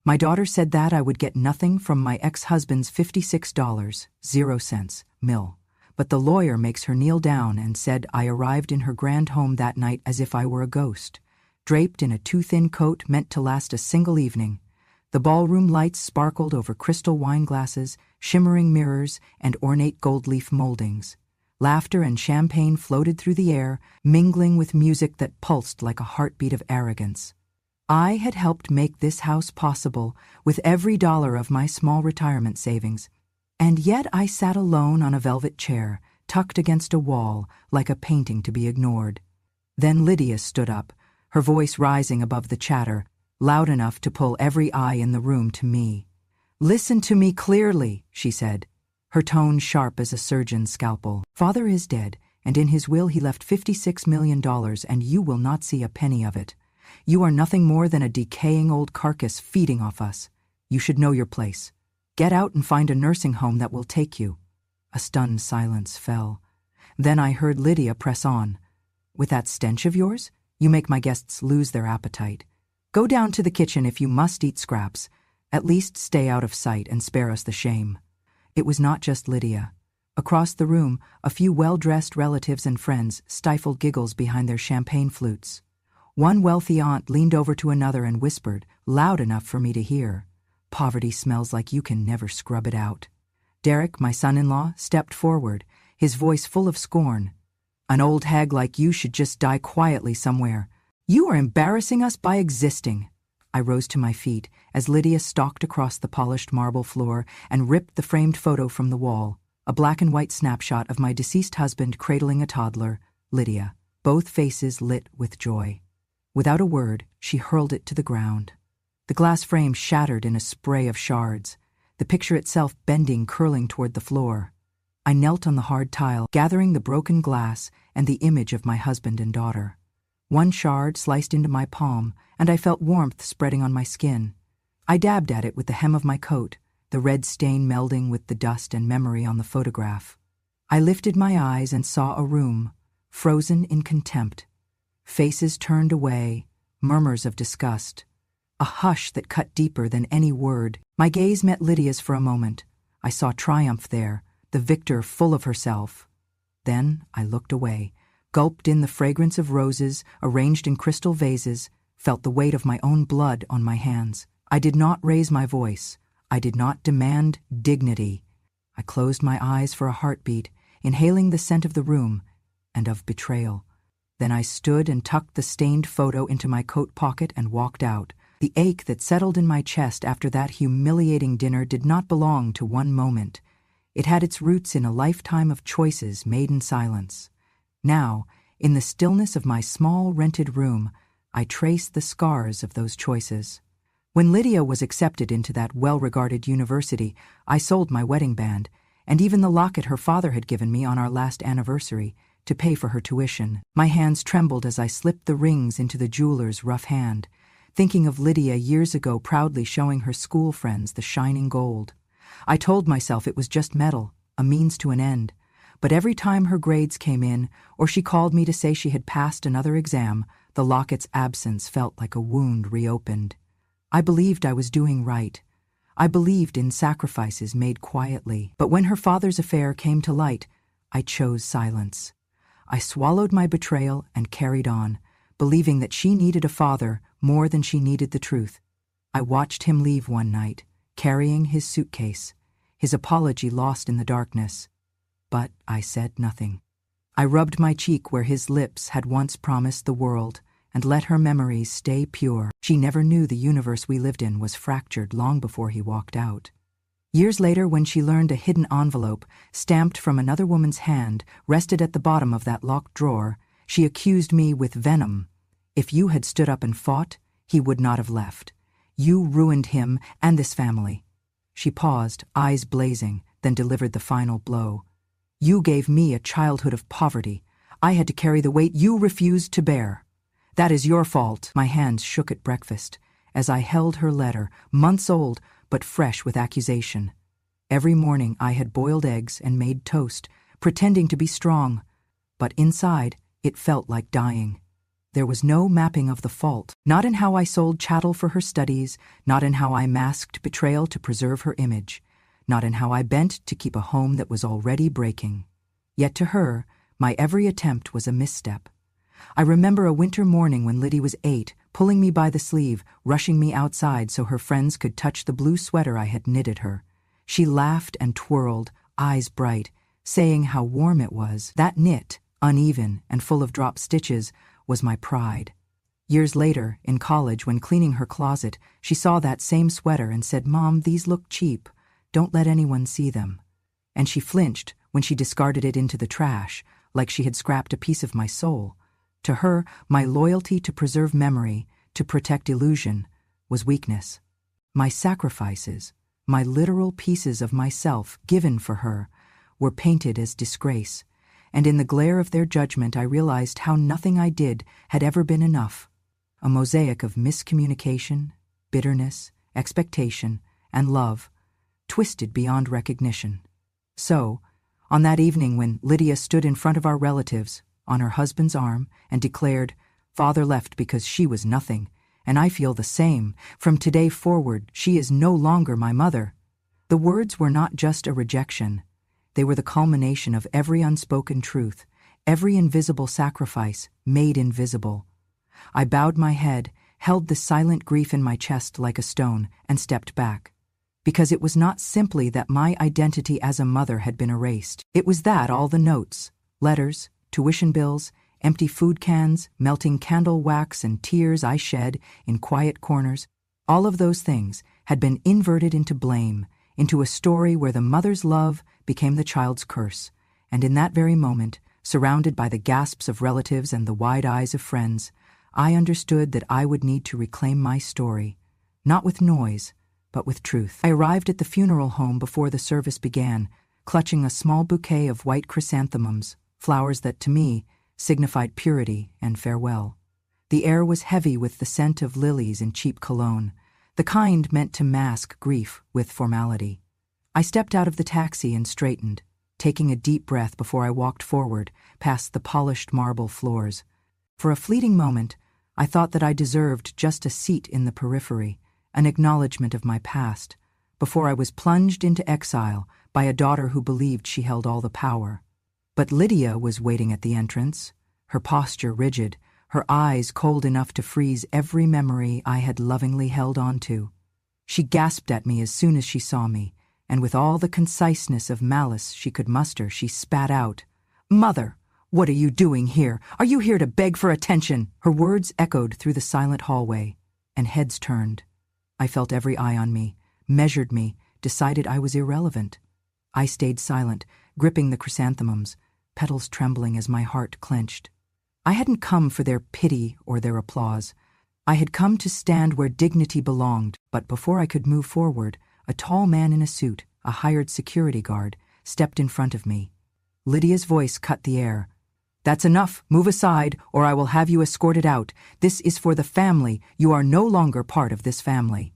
My daughter said that I would get nothing from my ex-husband's $56.00 mill, but the lawyer makes her kneel down and said I arrived in her grand home that night as if I were a ghost, draped in a too-thin coat meant to last a single evening. The ballroom lights sparkled over crystal wine glasses, shimmering mirrors, and ornate gold leaf moldings. Laughter and champagne floated through the air, mingling with music that pulsed like a heartbeat of arrogance. I had helped make this house possible with every dollar of my small retirement savings, and yet I sat alone on a velvet chair, tucked against a wall, like a painting to be ignored. Then Lydia stood up, her voice rising above the chatter, loud enough to pull every eye in the room to me. "Listen to me clearly," she said, her tone sharp as a surgeon's scalpel. "Father is dead, and in his will he left $56 million, and you will not see a penny of it. You are nothing more than a decaying old carcass feeding off us. You should know your place. Get out and find a nursing home that will take you." A stunned silence fell. Then I heard Lydia press on. "With that stench of yours, you make my guests lose their appetite. Go down to the kitchen if you must eat scraps. At least stay out of sight and spare us the shame." It was not just Lydia. Across the room, a few well-dressed relatives and friends stifled giggles behind their champagne flutes. One wealthy aunt leaned over to another and whispered, loud enough for me to hear, "Poverty smells like you can never scrub it out." Derek, my son-in-law, stepped forward, his voice full of scorn. "An old hag like you should just die quietly somewhere. You are embarrassing us by existing." I rose to my feet as Lydia stalked across the polished marble floor and ripped the framed photo from the wall, a black and white snapshot of my deceased husband cradling a toddler, Lydia, both faces lit with joy. Without a word, she hurled it to the ground. The glass frame shattered in a spray of shards, the picture itself bending, curling toward the floor. I knelt on the hard tile, gathering the broken glass and the image of my husband and daughter. One shard sliced into my palm, and I felt warmth spreading on my skin. I dabbed at it with the hem of my coat, the red stain melding with the dust and memory on the photograph. I lifted my eyes and saw a room, frozen in contempt. Faces turned away, murmurs of disgust. A hush that cut deeper than any word. My gaze met Lydia's for a moment. I saw triumph there, the victor full of herself. Then I looked away, gulped in the fragrance of roses arranged in crystal vases, felt the weight of my own blood on my hands. I did not raise my voice. I did not demand dignity. I closed my eyes for a heartbeat, inhaling the scent of the room and of betrayal. Then I stood and tucked the stained photo into my coat pocket and walked out. The ache that settled in my chest after that humiliating dinner did not belong to one moment. It had its roots in a lifetime of choices made in silence. Now, in the stillness of my small rented room, I traced the scars of those choices. When Lydia was accepted into that well-regarded university, I sold my wedding band, and even the locket her father had given me on our last anniversary, to pay for her tuition. My hands trembled as I slipped the rings into the jeweler's rough hand, thinking of Lydia years ago proudly showing her school friends the shining gold. I told myself it was just metal, a means to an end, but every time her grades came in, or she called me to say she had passed another exam, the locket's absence felt like a wound reopened. I believed I was doing right. I believed in sacrifices made quietly. But when her father's affair came to light, I chose silence. I swallowed my betrayal and carried on, believing that she needed a father more than she needed the truth. I watched him leave one night, carrying his suitcase, his apology lost in the darkness. But I said nothing. I rubbed my cheek where his lips had once promised the world, and let her memories stay pure. She never knew the universe we lived in was fractured long before he walked out. Years later, when she learned a hidden envelope, stamped from another woman's hand, rested at the bottom of that locked drawer, she accused me with venom. If you had stood up and fought, he would not have left. You ruined him and this family. She paused, eyes blazing, then delivered the final blow. You gave me a childhood of poverty. I had to carry the weight you refused to bear. That is your fault. My hands shook at breakfast as I held her letter, months old but fresh with accusation. Every morning I had boiled eggs and made toast, pretending to be strong, but inside it felt like dying. There was no mapping of the fault, not in how I sold chattel for her studies, not in how I masked betrayal to preserve her image, not in how I bent to keep a home that was already breaking. Yet to her, my every attempt was a misstep. I remember a winter morning when Liddy was 8, pulling me by the sleeve, rushing me outside so her friends could touch the blue sweater I had knitted her. She laughed and twirled, eyes bright, saying how warm it was. That knit, uneven and full of drop stitches, was my pride. Years later, in college, when cleaning her closet, she saw that same sweater and said, "Mom, these look cheap. Don't let anyone see them." And she flinched when she discarded it into the trash, like she had scrapped a piece of my soul. To her, my loyalty to preserve memory, to protect illusion, was weakness. My sacrifices, my literal pieces of myself given for her, were painted as disgrace, and in the glare of their judgment I realized how nothing I did had ever been enough. A mosaic of miscommunication, bitterness, expectation, and love, twisted beyond recognition. So, on that evening when Lydia stood in front of our relatives, on her husband's arm, and declared, "Father left because she was nothing, and I feel the same. From today forward, she is no longer my mother," the words were not just a rejection. They were the culmination of every unspoken truth, every invisible sacrifice made invisible. I bowed my head, held the silent grief in my chest like a stone, and stepped back. Because it was not simply that my identity as a mother had been erased. It was that all the notes, letters, tuition bills, empty food cans, melting candle wax, and tears I shed in quiet corners, all of those things had been inverted into blame, into a story where the mother's love became the child's curse. And in that very moment, surrounded by the gasps of relatives and the wide eyes of friends, I understood that I would need to reclaim my story, not with noise, but with truth. I arrived at the funeral home before the service began, clutching a small bouquet of white chrysanthemums, flowers that, to me, signified purity and farewell. The air was heavy with the scent of lilies and cheap cologne, the kind meant to mask grief with formality. I stepped out of the taxi and straightened, taking a deep breath before I walked forward, past the polished marble floors. For a fleeting moment, I thought that I deserved just a seat in the periphery, an acknowledgement of my past, before I was plunged into exile by a daughter who believed she held all the power. But Lydia was waiting at the entrance, her posture rigid, her eyes cold enough to freeze every memory I had lovingly held on to. She gasped at me as soon as she saw me, and with all the conciseness of malice she could muster, she spat out, "Mother, what are you doing here? Are you here to beg for attention?" Her words echoed through the silent hallway, and heads turned. I felt every eye on me, measured me, decided I was irrelevant. I stayed silent, gripping the chrysanthemums, petals trembling as my heart clenched. I hadn't come for their pity or their applause. I had come to stand where dignity belonged, but before I could move forward, a tall man in a suit, a hired security guard, stepped in front of me. Lydia's voice cut the air. "That's enough. Move aside, or I will have you escorted out. This is for the family. You are no longer part of this family."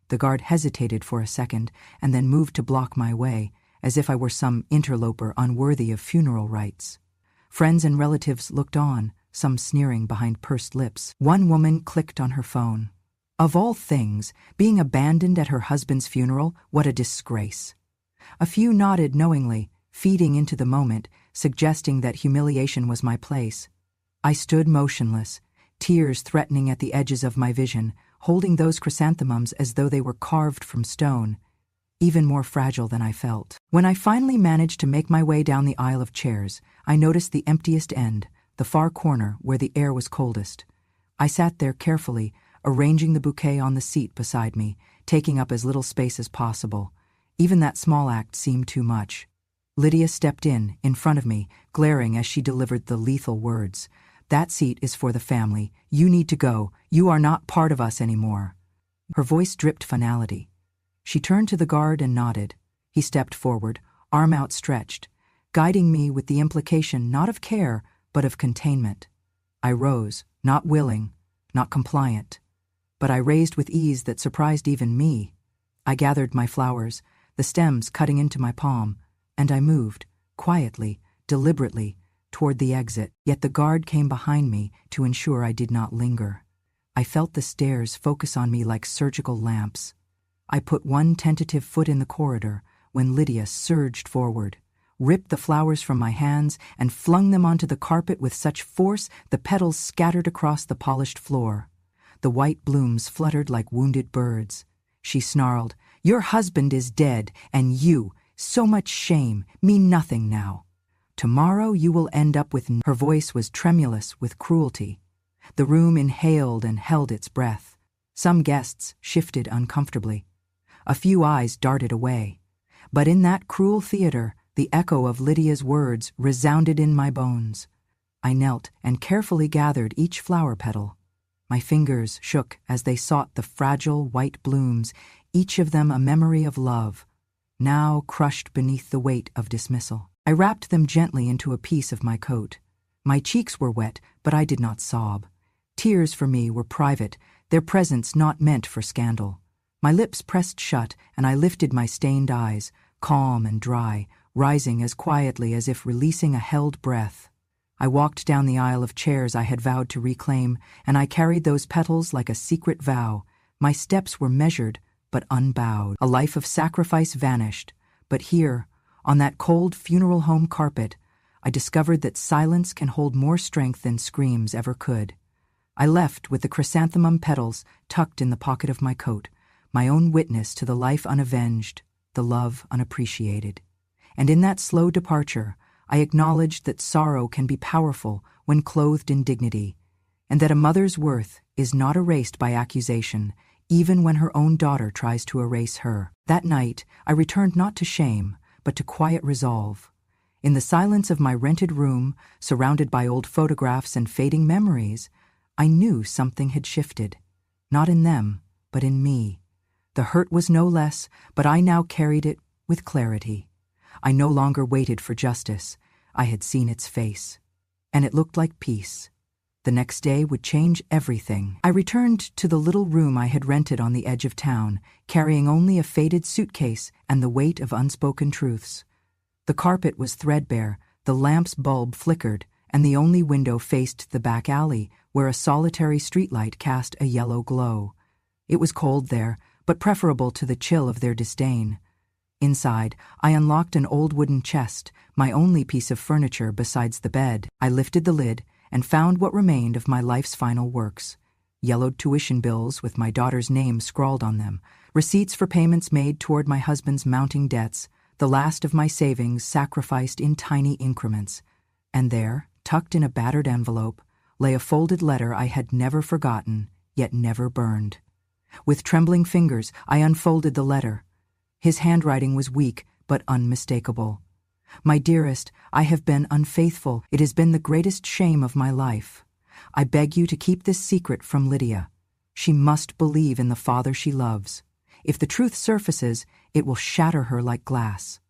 The guard hesitated for a second, and then moved to block my way, as if I were some interloper unworthy of funeral rites. Friends and relatives looked on, some sneering behind pursed lips. One woman clicked on her phone. Of all things, being abandoned at her husband's funeral, what a disgrace. A few nodded knowingly, feeding into the moment, suggesting that humiliation was my place. I stood motionless, tears threatening at the edges of my vision, holding those chrysanthemums as though they were carved from stone, even more fragile than I felt. When I finally managed to make my way down the aisle of chairs, I noticed the emptiest end, the far corner where the air was coldest. I sat there carefully, arranging the bouquet on the seat beside me, taking up as little space as possible. Even that small act seemed too much. Lydia stepped in front of me, glaring as she delivered the lethal words. "That seat is for the family. You need to go. You are not part of us anymore." Her voice dripped finality. She turned to the guard and nodded. He stepped forward, arm outstretched, guiding me with the implication not of care, but of containment. I rose, not willing, not compliant, but I raised with ease that surprised even me. I gathered my flowers, the stems cutting into my palm, and I moved, quietly, deliberately, toward the exit, yet the guard came behind me to ensure I did not linger. I felt the stairs focus on me like surgical lamps. I put one tentative foot in the corridor when Lydia surged forward, ripped the flowers from my hands, and flung them onto the carpet with such force the petals scattered across the polished floor. The white blooms fluttered like wounded birds. She snarled, "Your husband is dead, and you, so much shame, mean nothing now. Tomorrow you will end up with—" Her voice was tremulous with cruelty. The room inhaled and held its breath. Some guests shifted uncomfortably. A few eyes darted away. But in that cruel theater, the echo of Lydia's words resounded in my bones. I knelt and carefully gathered each flower petal. My fingers shook as they sought the fragile white blooms, each of them a memory of love, now crushed beneath the weight of dismissal. I wrapped them gently into a piece of my coat. My cheeks were wet, but I did not sob. Tears for me were private, their presence not meant for scandal. My lips pressed shut, and I lifted my stained eyes, calm and dry, rising as quietly as if releasing a held breath. I walked down the aisle of chairs I had vowed to reclaim, and I carried those petals like a secret vow. My steps were measured, but unbowed. A life of sacrifice vanished, but here, on that cold funeral home carpet, I discovered that silence can hold more strength than screams ever could. I left with the chrysanthemum petals tucked in the pocket of my coat, my own witness to the life unavenged, the love unappreciated. And in that slow departure, I acknowledged that sorrow can be powerful when clothed in dignity, and that a mother's worth is not erased by accusation, even when her own daughter tries to erase her. That night, I returned not to shame, but to quiet resolve. In the silence of my rented room, surrounded by old photographs and fading memories, I knew something had shifted. Not in them, but in me. The hurt was no less, but I now carried it with clarity. I no longer waited for justice. I had seen its face. And it looked like peace. The next day would change everything. I returned to the little room I had rented on the edge of town, carrying only a faded suitcase and the weight of unspoken truths. The carpet was threadbare, the lamp's bulb flickered, and the only window faced the back alley, where a solitary streetlight cast a yellow glow. It was cold there, but preferable to the chill of their disdain. Inside, I unlocked an old wooden chest, my only piece of furniture besides the bed. I lifted the lid and found what remained of my life's final works. Yellowed tuition bills with my daughter's name scrawled on them, receipts for payments made toward my husband's mounting debts, the last of my savings sacrificed in tiny increments. And there, tucked in a battered envelope, lay a folded letter I had never forgotten, yet never burned. With trembling fingers, I unfolded the letter. His handwriting was weak, but unmistakable. "My dearest, I have been unfaithful. It has been the greatest shame of my life. I beg you to keep this secret from Lydia. She must believe in the father she loves. If the truth surfaces, it will shatter her like glass.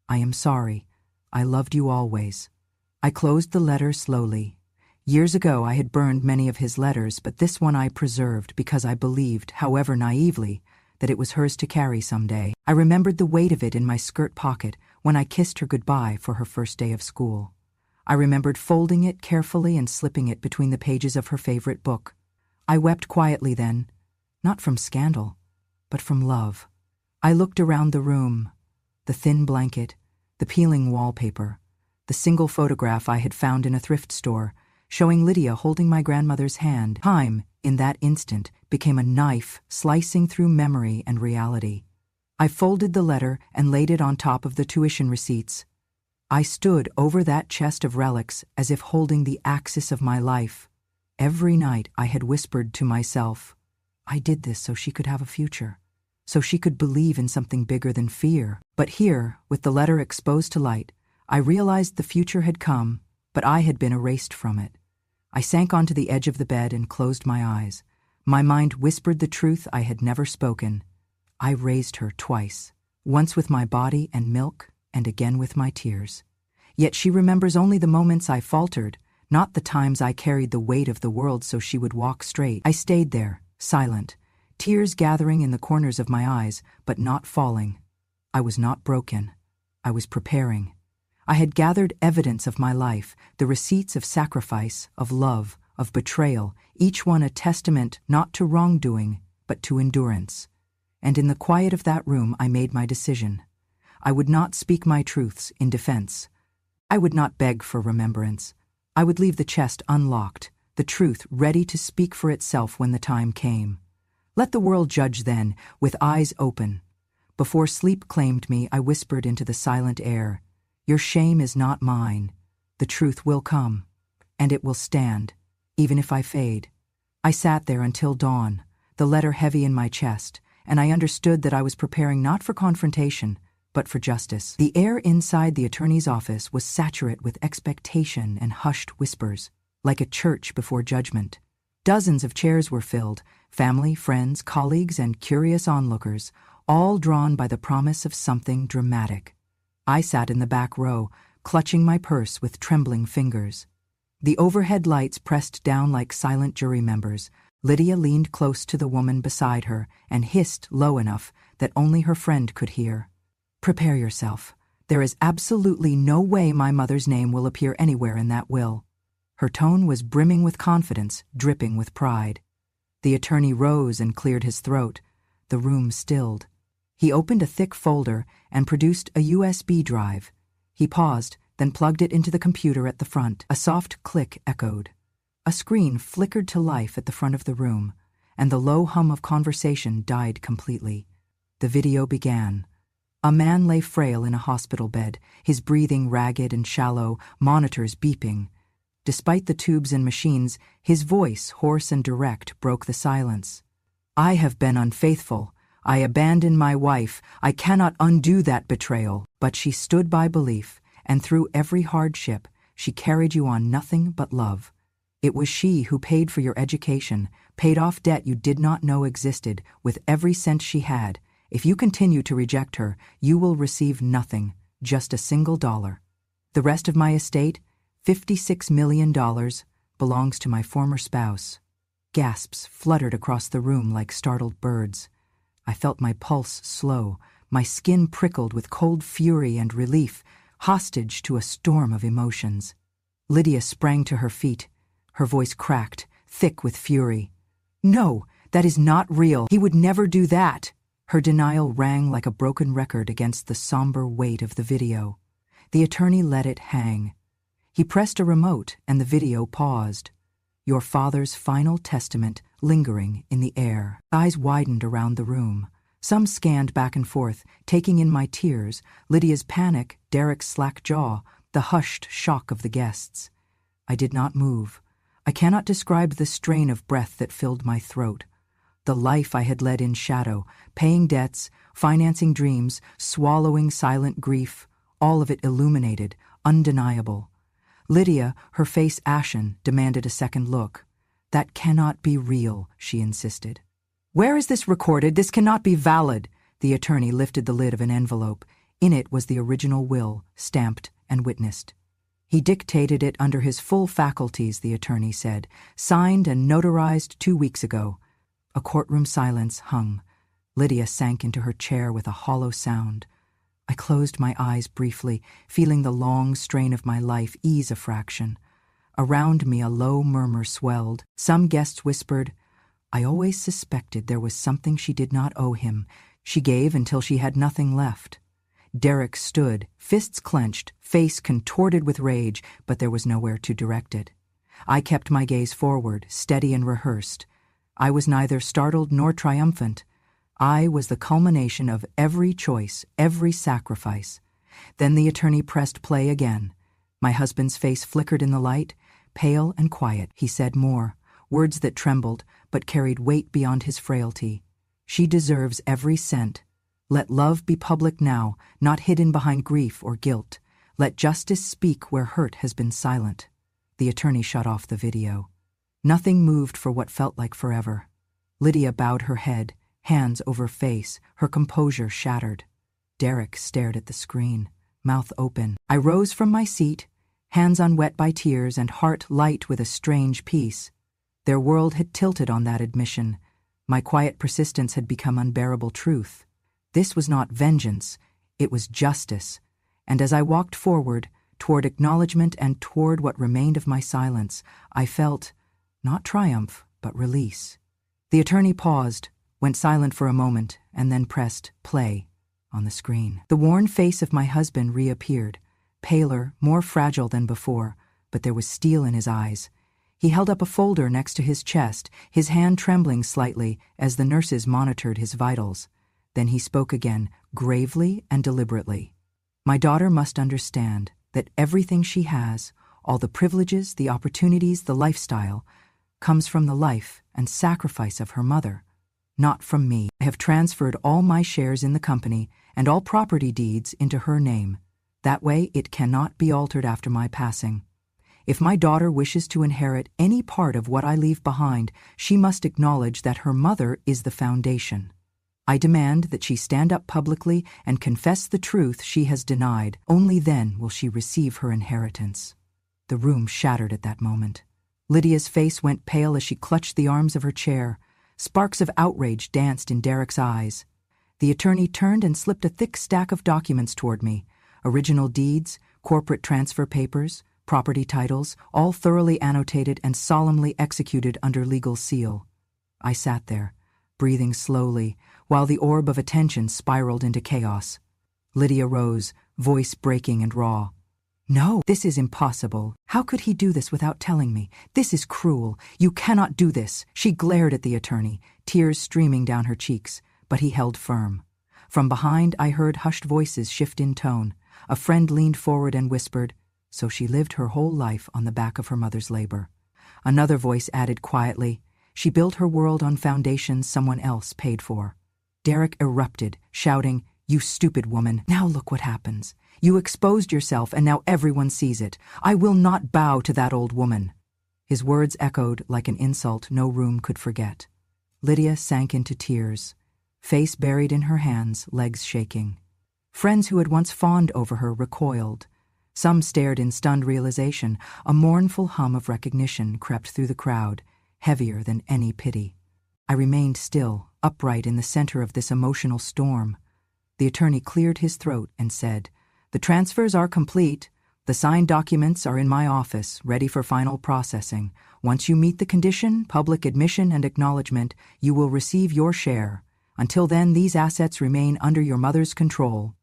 I am sorry. I loved you always." I closed the letter slowly. Years ago I had burned many of his letters, but this one I preserved because I believed, however naively, that it was hers to carry someday. I remembered the weight of it in my skirt pocket when I kissed her goodbye for her first day of school. I remembered folding it carefully and slipping it between the pages of her favorite book. I wept quietly then, not from scandal, but from love. I looked around the room, the thin blanket, the peeling wallpaper, the single photograph I had found in a thrift store, showing Lydia holding my grandmother's hand. Time, in that instant, became a knife slicing through memory and reality. I folded the letter and laid it on top of the tuition receipts. I stood over that chest of relics as if holding the axis of my life. Every night I had whispered to myself, I did this so she could have a future, so she could believe in something bigger than fear. But here, with the letter exposed to light, I realized the future had come, but I had been erased from it. I sank onto the edge of the bed and closed my eyes. My mind whispered the truth I had never spoken. I raised her twice, once with my body and milk, and again with my tears. Yet she remembers only the moments I faltered, not the times I carried the weight of the world so she would walk straight. I stayed there, silent, tears gathering in the corners of my eyes, but not falling. I was not broken. I was preparing. I had gathered evidence of my life, the receipts of sacrifice, of love, of betrayal, each one a testament not to wrongdoing, but to endurance. And in the quiet of that room I made my decision. I would not speak my truths in defense. I would not beg for remembrance. I would leave the chest unlocked, the truth ready to speak for itself when the time came. Let the world judge then, with eyes open. Before sleep claimed me, I whispered into the silent air, "Your shame is not mine. The truth will come, and it will stand, even if I fade." I sat there until dawn, the letter heavy in my chest, and I understood that I was preparing not for confrontation, but for justice. The air inside the attorney's office was saturate with expectation and hushed whispers, like a church before judgment. Dozens of chairs were filled, family, friends, colleagues, and curious onlookers, all drawn by the promise of something dramatic. I sat in the back row, clutching my purse with trembling fingers. The overhead lights pressed down like silent jury members. Lydia leaned close to the woman beside her and hissed low enough that only her friend could hear. "Prepare yourself. There is absolutely no way my mother's name will appear anywhere in that will." Her tone was brimming with confidence, dripping with pride. The attorney rose and cleared his throat. The room stilled. He opened a thick folder and produced a USB drive. He paused, then plugged it into the computer at the front. A soft click echoed. A screen flickered to life at the front of the room, and the low hum of conversation died completely. The video began. A man lay frail in a hospital bed, his breathing ragged and shallow, monitors beeping. Despite the tubes and machines, his voice, hoarse and direct, broke the silence. "I have been unfaithful. I abandoned my wife. I cannot undo that betrayal." But she stood by belief, and through every hardship, she carried you on nothing but love. It was she who paid for your education, paid off debt you did not know existed, with every cent she had. If you continue to reject her, you will receive nothing, just a single dollar. The rest of my estate, $56 million, belongs to my former spouse. Gasps fluttered across the room like startled birds. I felt my pulse slow, my skin prickled with cold fury and relief, hostage to a storm of emotions. Lydia sprang to her feet. Her voice cracked, thick with fury. "No, that is not real. He would never do that." Her denial rang like a broken record against the somber weight of the video. The attorney let it hang. He pressed a remote and the video paused. Your father's final testament lingering in the air. Eyes widened around the room. Some scanned back and forth, taking in my tears, Lydia's panic, Derek's slack jaw, the hushed shock of the guests. I did not move. I cannot describe the strain of breath that filled my throat. The life I had led in shadow, paying debts, financing dreams, swallowing silent grief, all of it illuminated, undeniable. Lydia, her face ashen, demanded a second look. "That cannot be real," she insisted. "Where is this recorded? This cannot be valid." The attorney lifted the lid of an envelope. In it was the original will, stamped and witnessed. "He dictated it under his full faculties," the attorney said, "signed and notarized 2 weeks ago." A courtroom silence hung. Lydia sank into her chair with a hollow sound. I closed my eyes briefly, feeling the long strain of my life ease a fraction. Around me a low murmur swelled. Some guests whispered, "I always suspected there was something she did not owe him. She gave until she had nothing left." Derek stood, fists clenched, face contorted with rage, but there was nowhere to direct it. I kept my gaze forward, steady and rehearsed. I was neither startled nor triumphant. I was the culmination of every choice, every sacrifice. Then the attorney pressed play again. My husband's face flickered in the light, pale and quiet. He said more, words that trembled, but carried weight beyond his frailty. "She deserves every cent. Let love be public now, not hidden behind grief or guilt. Let justice speak where hurt has been silent." The attorney shut off the video. Nothing moved for what felt like forever. Lydia bowed her head, hands over face, her composure shattered. Derek stared at the screen, mouth open. I rose from my seat, hands unwet by tears and heart light with a strange peace. Their world had tilted on that admission. My quiet persistence had become unbearable truth. This was not vengeance, it was justice. And as I walked forward, toward acknowledgement, and toward what remained of my silence. I felt, not triumph, but release. The attorney paused, went silent for a moment, and then pressed play on the screen. The worn face of my husband reappeared, paler, more fragile than before, but there was steel in his eyes. He held up a folder next to his chest, his hand trembling slightly as the nurses monitored his vitals. Then he spoke again, gravely and deliberately. My daughter must understand that everything she has, all the privileges, the opportunities, the lifestyle, comes from the life and sacrifice of her mother, not from me. I have transferred all my shares in the company and all property deeds into her name. That way it cannot be altered after my passing. If my daughter wishes to inherit any part of what I leave behind, she must acknowledge that her mother is the foundation. I demand that she stand up publicly and confess the truth she has denied. Only then will she receive her inheritance. The room shattered at that moment. Lydia's face went pale as she clutched the arms of her chair. Sparks of outrage danced in Derek's eyes. The attorney turned and slipped a thick stack of documents toward me. Original deeds, corporate transfer papers, property titles, all thoroughly annotated and solemnly executed under legal seal. I sat there, breathing slowly, while the orb of attention spiraled into chaos. Lydia rose, voice breaking and raw. "No, this is impossible. How could he do this without telling me? This is cruel. You cannot do this." She glared at the attorney, tears streaming down her cheeks, but he held firm. From behind, I heard hushed voices shift in tone. A friend leaned forward and whispered, "So she lived her whole life on the back of her mother's labor." Another voice added quietly, "She built her world on foundations someone else paid for." Derek erupted, shouting, "You stupid woman, now look what happens. You exposed yourself and now everyone sees it. I will not bow to that old woman." His words echoed like an insult no room could forget. Lydia sank into tears, face buried in her hands, legs shaking. Friends who had once fawned over her recoiled. Some stared in stunned realization. A mournful hum of recognition crept through the crowd, heavier than any pity. I remained still, upright in the center of this emotional storm. The attorney cleared his throat and said, "The transfers are complete. The signed documents are in my office, ready for final processing. Once you meet the condition, public admission and acknowledgement, you will receive your share. Until then, these assets remain under your mother's control."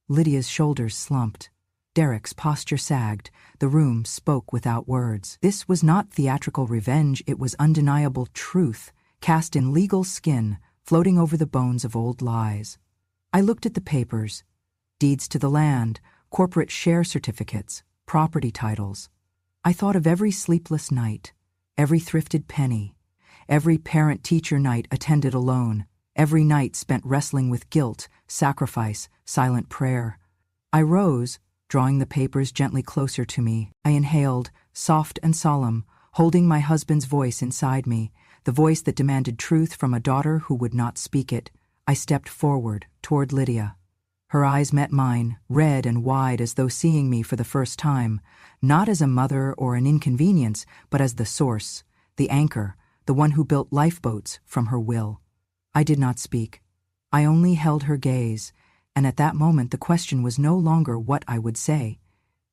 Lydia's shoulders slumped. Derek's posture sagged. The room spoke without words. This was not theatrical revenge, it was undeniable truth, cast in legal skin, floating over the bones of old lies. I looked at the papers. Deeds to the land, corporate share certificates, property titles. I thought of every sleepless night, every thrifted penny, every parent-teacher night attended alone, every night spent wrestling with guilt, sacrifice, silent prayer. I rose, drawing the papers gently closer to me. I inhaled, soft and solemn, holding my husband's voice inside me, the voice that demanded truth from a daughter who would not speak it. I stepped forward, toward Lydia. Her eyes met mine, red and wide as though seeing me for the first time, not as a mother or an inconvenience, but as the source, the anchor, the one who built lifeboats from her will. I did not speak. I only held her gaze, and at that moment the question was no longer what I would say.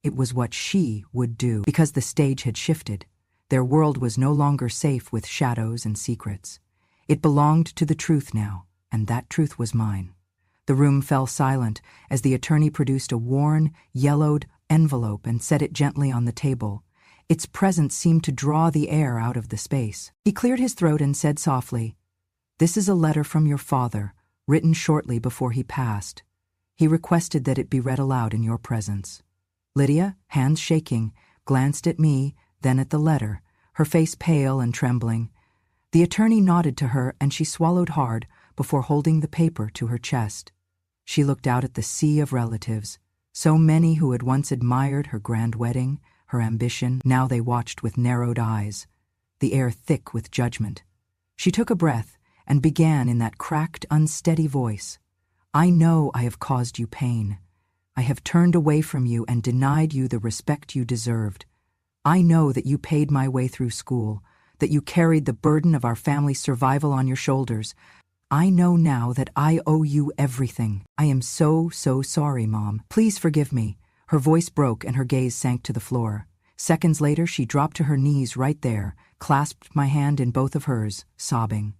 It was what she would do, because the stage had shifted. Their world was no longer safe with shadows and secrets. It belonged to the truth now, and that truth was mine. The room fell silent as the attorney produced a worn, yellowed envelope and set it gently on the table. Its presence seemed to draw the air out of the space. He cleared his throat and said softly, "This is a letter from your father, written shortly before he passed. He requested that it be read aloud in your presence." Lydia, hands shaking, glanced at me, then at the letter, her face pale and trembling. The attorney nodded to her and she swallowed hard before holding the paper to her chest. She looked out at the sea of relatives, so many who had once admired her grand wedding, her ambition. Now they watched with narrowed eyes, the air thick with judgment. She took a breath and began in that cracked, unsteady voice. "I know I have caused you pain. I have turned away from you and denied you the respect you deserved. I know that you paid my way through school, that you carried the burden of our family's survival on your shoulders. I know now that I owe you everything. I am so sorry, Mom. Please forgive me. Her voice broke and her gaze sank to the floor. Seconds later, she dropped to her knees right there, clasped my hand in both of hers, sobbing.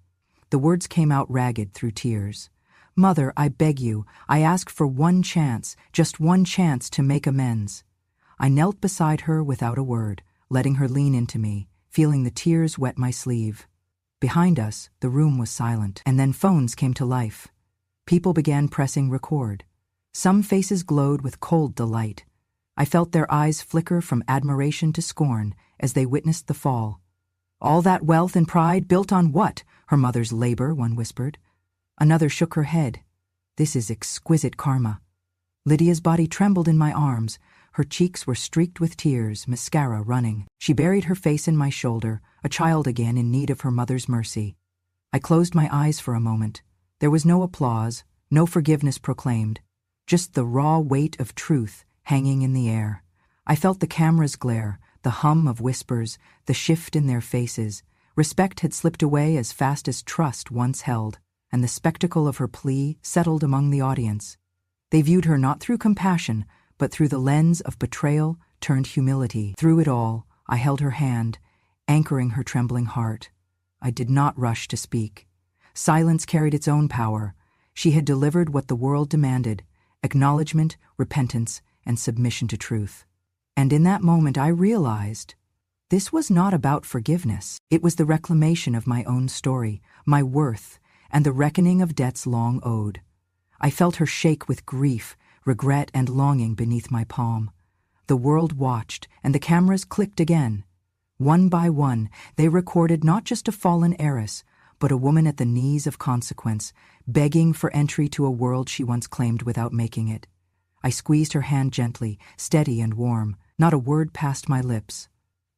The words came out ragged through tears. "Mother, I beg you, I ask for one chance, just one chance to make amends." I knelt beside her without a word, letting her lean into me, feeling the tears wet my sleeve. Behind us, the room was silent, and then phones came to life. People began pressing record. Some faces glowed with cold delight. I felt their eyes flicker from admiration to scorn as they witnessed the fall. "All that wealth and pride built on what? Her mother's labor," one whispered. Another shook her head. "This is exquisite karma." Lydia's body trembled in my arms. Her cheeks were streaked with tears, mascara running. She buried her face in my shoulder, a child again in need of her mother's mercy. I closed my eyes for a moment. There was no applause, no forgiveness proclaimed, just the raw weight of truth hanging in the air. I felt the camera's glare, the hum of whispers, the shift in their faces. Respect had slipped away as fast as trust once held, and the spectacle of her plea settled among the audience. They viewed her not through compassion, but through the lens of betrayal turned humility. Through it all, I held her hand, anchoring her trembling heart. I did not rush to speak. Silence carried its own power. She had delivered what the world demanded: acknowledgement, repentance, and submission to truth. And in that moment I realized this was not about forgiveness. It was the reclamation of my own story, my worth, and the reckoning of debts long owed. I felt her shake with grief, regret, and longing beneath my palm. The world watched, and the cameras clicked again. One by one, they recorded not just a fallen heiress, but a woman at the knees of consequence, begging for entry to a world she once claimed without making it. I squeezed her hand gently, steady and warm. Not a word passed my lips.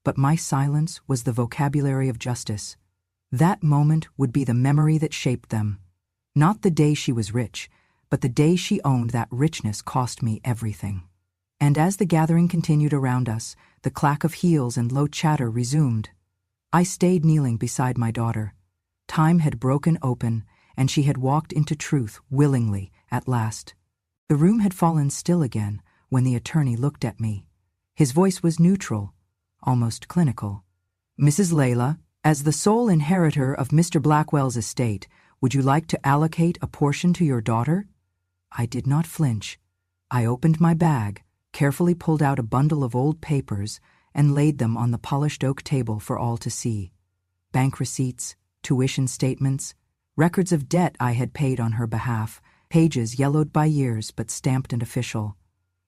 But my silence was the vocabulary of justice. That moment would be the memory that shaped them. Not the day she was rich, but the day she owned that richness cost me everything. And as the gathering continued around us, the clack of heels and low chatter resumed. I stayed kneeling beside my daughter. Time had broken open, and she had walked into truth willingly at last. The room had fallen still again when the attorney looked at me. His voice was neutral, almost clinical. "Mrs. Layla, as the sole inheritor of Mr. Blackwell's estate, would you like to allocate a portion to your daughter?" I did not flinch. I opened my bag, carefully pulled out a bundle of old papers, and laid them on the polished oak table for all to see. Bank receipts, tuition statements, records of debt I had paid on her behalf, pages yellowed by years but stamped and official.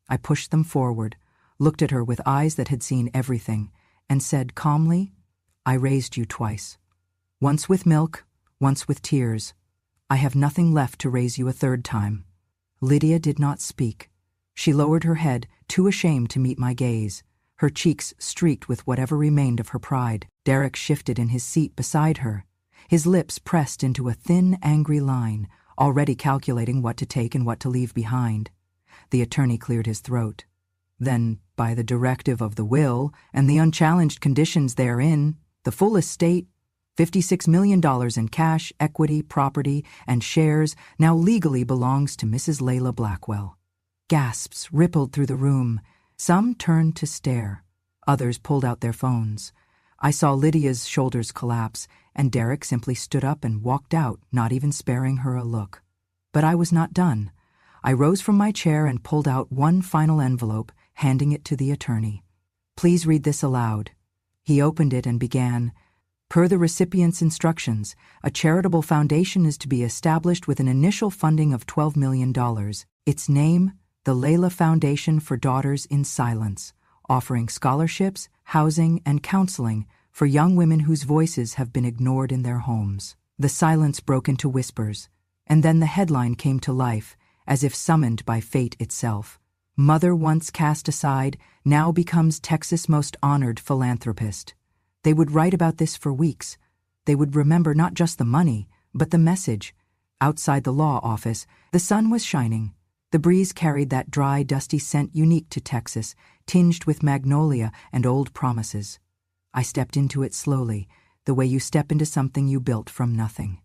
I pushed them forward, looked at her with eyes that had seen everything, and said calmly, "I raised you twice. Once with milk, once with tears. I have nothing left to raise you a third time." Lydia did not speak. She lowered her head, too ashamed to meet my gaze, her cheeks streaked with whatever remained of her pride. Derek shifted in his seat beside her, his lips pressed into a thin, angry line, already calculating what to take and what to leave behind. The attorney cleared his throat. "Then, by the directive of the will and the unchallenged conditions therein, the full estate, $56 million in cash, equity, property, and shares now legally belongs to Mrs. Layla Blackwell." Gasps rippled through the room. Some turned to stare. Others pulled out their phones. I saw Lydia's shoulders collapse, and Derek simply stood up and walked out, not even sparing her a look. But I was not done. I rose from my chair and pulled out one final envelope, handing it to the attorney. "Please read this aloud." He opened it and began, "Per the recipient's instructions, a charitable foundation is to be established with an initial funding of $12 million. Its name, the Layla Foundation for Daughters in Silence, offering scholarships, housing, and counseling for young women whose voices have been ignored in their homes." The silence broke into whispers, and then the headline came to life, as if summoned by fate itself. "Mother once cast aside, now becomes Texas' most honored philanthropist." They would write about this for weeks. They would remember not just the money, but the message. Outside the law office, the sun was shining. The breeze carried that dry, dusty scent unique to Texas, tinged with magnolia and old promises. I stepped into it slowly, the way you step into something you built from nothing.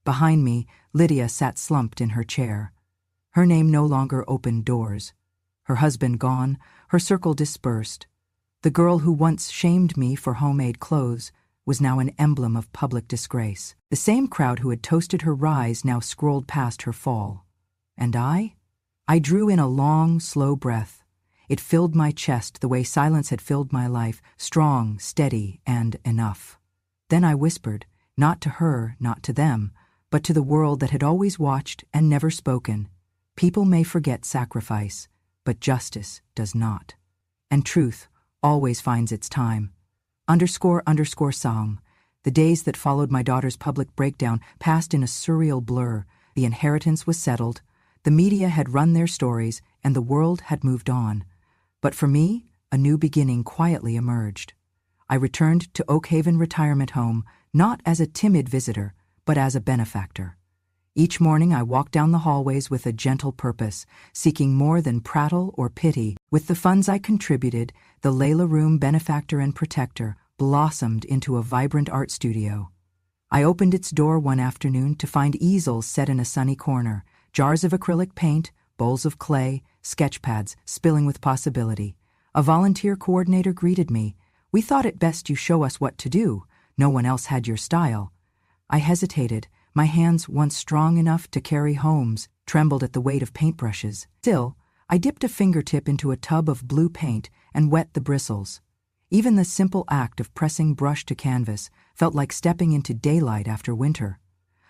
Behind me, Lydia sat slumped in her chair. Her name no longer opened doors. Her husband gone, her circle dispersed. The girl who once shamed me for homemade clothes was now an emblem of public disgrace. The same crowd who had toasted her rise now scrolled past her fall. And I? I drew in a long, slow breath. It filled my chest the way silence had filled my life, strong, steady, and enough. Then I whispered, not to her, not to them, but to the world that had always watched and never spoken. People may forget sacrifice, but justice does not. And truth always finds its time. __song. The days that followed my daughter's public breakdown passed in a surreal blur. The inheritance was settled, the media had run their stories, and the world had moved on. But for me, a new beginning quietly emerged. I returned to Oak Haven Retirement Home, not as a timid visitor, but as a benefactor. Each morning I walked down the hallways with a gentle purpose, seeking more than prattle or pity. With the funds I contributed, the Layla Room benefactor and protector blossomed into a vibrant art studio. I opened its door one afternoon to find easels set in a sunny corner, jars of acrylic paint, bowls of clay, sketch pads spilling with possibility. A volunteer coordinator greeted me. "We thought it best you show us what to do. No one else had your style." I hesitated. My hands, once strong enough to carry homes, trembled at the weight of paintbrushes. Still, I dipped a fingertip into a tub of blue paint and wet the bristles. Even the simple act of pressing brush to canvas felt like stepping into daylight after winter.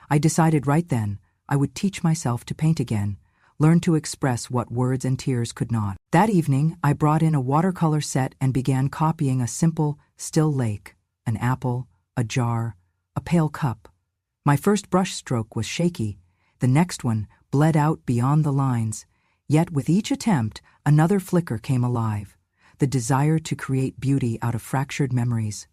I decided right then I would teach myself to paint again, learn to express what words and tears could not. That evening, I brought in a watercolor set and began copying a simple, still lake, an apple, a jar, a pale cup. My first brush stroke was shaky. The next one bled out beyond the lines. Yet with each attempt, another flicker came alive, the desire to create beauty out of fractured memories.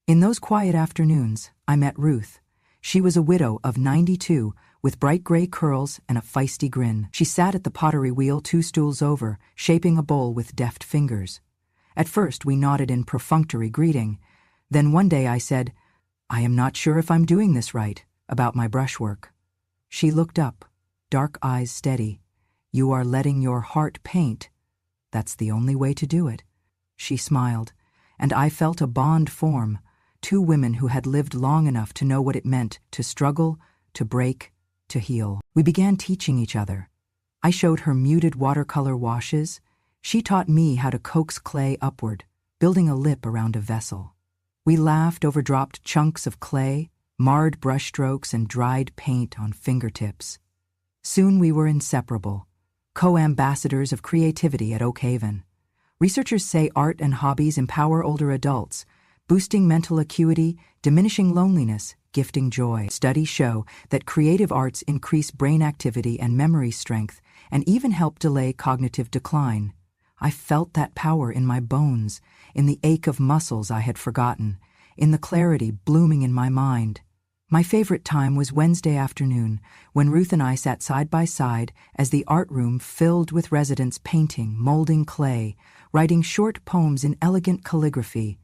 In those quiet afternoons, I met Ruth. She was a widow of 92, with bright gray curls and a feisty grin. She sat at the pottery wheel 2 stools over, shaping a bowl with deft fingers. At first, we nodded in perfunctory greeting. Then one day I said, "I am not sure if I'm doing this right, about my brushwork." She looked up, dark eyes steady. "You are letting your heart paint. That's the only way to do it." She smiled, and I felt a bond form, 2 women who had lived long enough to know what it meant to struggle, to break, to heal. We began teaching each other. I showed her muted watercolor washes. She taught me how to coax clay upward, building a lip around a vessel. We laughed over dropped chunks of clay, marred brushstrokes, and dried paint on fingertips. Soon we were inseparable, co-ambassadors of creativity at Oak Haven. Researchers say art and hobbies empower older adults, boosting mental acuity, diminishing loneliness, gifting joy. Studies show that creative arts increase brain activity and memory strength, and even help delay cognitive decline. I felt that power in my bones, in the ache of muscles I had forgotten, in the clarity blooming in my mind. My favorite time was Wednesday afternoon, when Ruth and I sat side by side as the art room filled with residents painting, molding clay, writing short poems in elegant calligraphy.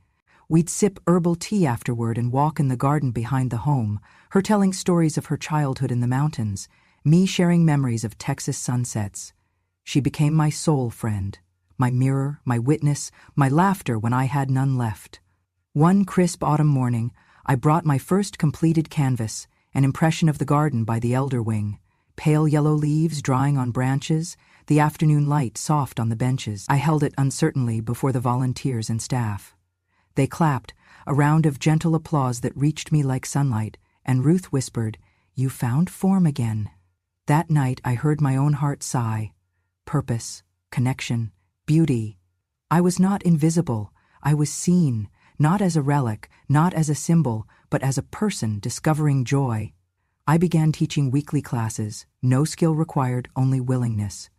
We'd sip herbal tea afterward and walk in the garden behind the home, her telling stories of her childhood in the mountains, me sharing memories of Texas sunsets. She became my soul friend, my mirror, my witness, my laughter when I had none left. One crisp autumn morning, I brought my first completed canvas, an impression of the garden by the elder wing, pale yellow leaves drying on branches, the afternoon light soft on the benches. I held it uncertainly before the volunteers and staff. They clapped, a round of gentle applause that reached me like sunlight, and Ruth whispered, "You found form again." That night I heard my own heart sigh. Purpose, connection, beauty. I was not invisible. I was seen, not as a relic, not as a symbol, but as a person discovering joy. I began teaching weekly classes, no skill required, only willingness.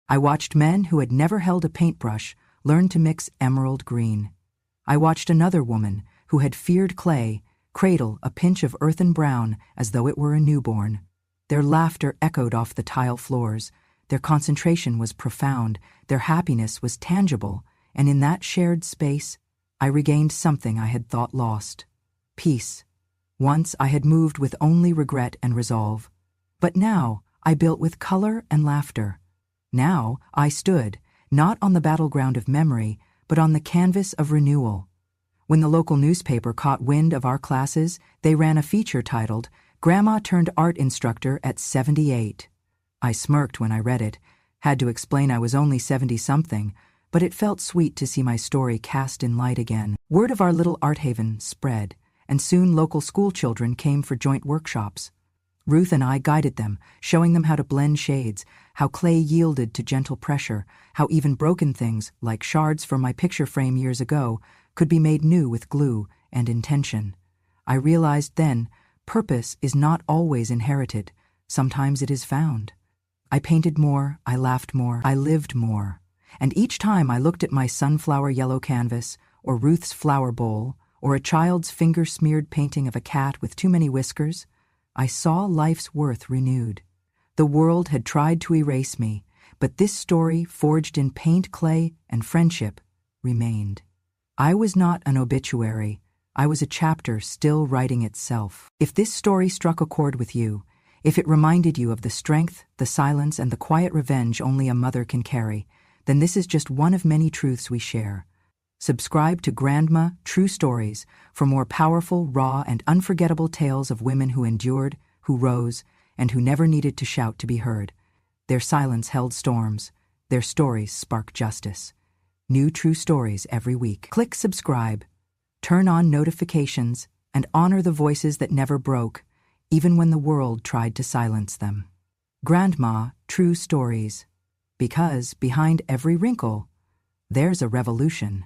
I watched men who had never held a paintbrush learn to mix emerald green. I watched another woman who had feared clay cradle a pinch of earthen brown as though it were a newborn. Their laughter echoed off the tile floors. Their concentration was profound. Their happiness was tangible. And in that shared space, I regained something I had thought lost. Peace. Once I had moved with only regret and resolve. But now I built with color and laughter. Now I stood, not on the battleground of memory, but on the canvas of renewal. When the local newspaper caught wind of our classes, they ran a feature titled, "Grandma Turned Art Instructor at 78. I smirked when I read it, had to explain I was only 70-something, but it felt sweet to see my story cast in light again. Word of our little art haven spread, and soon local school children came for joint workshops. Ruth and I guided them, showing them how to blend shades, how clay yielded to gentle pressure, how even broken things, like shards from my picture frame years ago, could be made new with glue and intention. I realized then, purpose is not always inherited. Sometimes it is found. I painted more, I laughed more, I lived more. And each time I looked at my sunflower yellow canvas, or Ruth's flower bowl, or a child's finger-smeared painting of a cat with too many whiskers, I saw life's worth renewed. The world had tried to erase me, but this story, forged in paint, clay, and friendship, remained. I was not an obituary. I was a chapter still writing itself. If this story struck a chord with you, if it reminded you of the strength, the silence, and the quiet revenge only a mother can carry, then this is just one of many truths we share. Subscribe to Grandma True Stories for more powerful, raw, and unforgettable tales of women who endured, who rose, and who never needed to shout to be heard. Their silence held storms. Their stories spark justice. New true stories every week. Click subscribe, turn on notifications, and honor the voices that never broke, even when the world tried to silence them. Grandma True Stories. Because behind every wrinkle, there's a revolution.